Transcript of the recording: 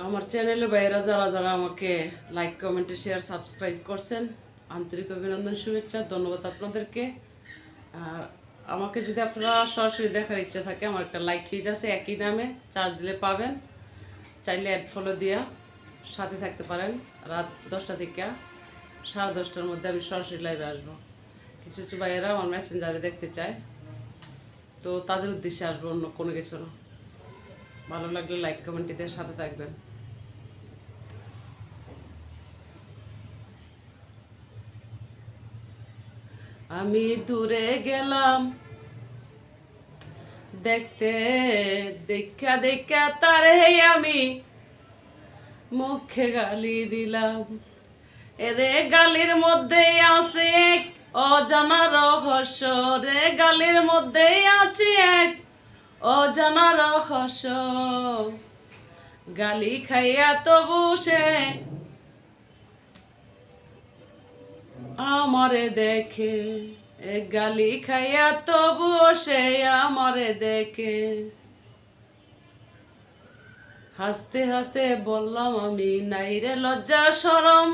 আমার চ্যানেলে বাইরা যারা যারা আমাকে লাইক কমেন্টে শেয়ার সাবস্ক্রাইব করছেন, আন্তরিক অভিনন্দন, শুভেচ্ছা, ধন্যবাদ আপনাদেরকে। আর আমাকে যদি আপনারা সরাসরি দেখার ইচ্ছা থাকে, আমার একটা লাইক পেজ আছে, একই নামে চার্জ দিলে পাবেন। চাইলে অ্যাড ফলো দিয়া সাথে থাকতে পারেন। রাত 10টা থেকে 10:30টার মধ্যে আমি সরাসরি লাইভে আসবো। কিছু কিছু ভাইয়েরা আমার মেসেঞ্জারে দেখতে চায়, তো তাদের উদ্দেশ্যে আসবো, অন্য কোনো কিছু না। ভালো লাগলে লাইক কমেন্ট দিয়ে সাথে থাকবেন। আমি দূরে গেলাম দেখতে, দেখা দেখা তারে আমি মুখে গালি দিলাম। এরে গালির মধ্যে আছে এক অজানা রহস্য, রে গালির মধ্যে আছে এক অজানা রহস্য। গালি খাইয়া তবু সে আমারে দেখে, গালি খাইয়া তবু সে আমারে দেখে। হাসতে হাসতে বললাম আমি, নাই রে লজ্জা শরম,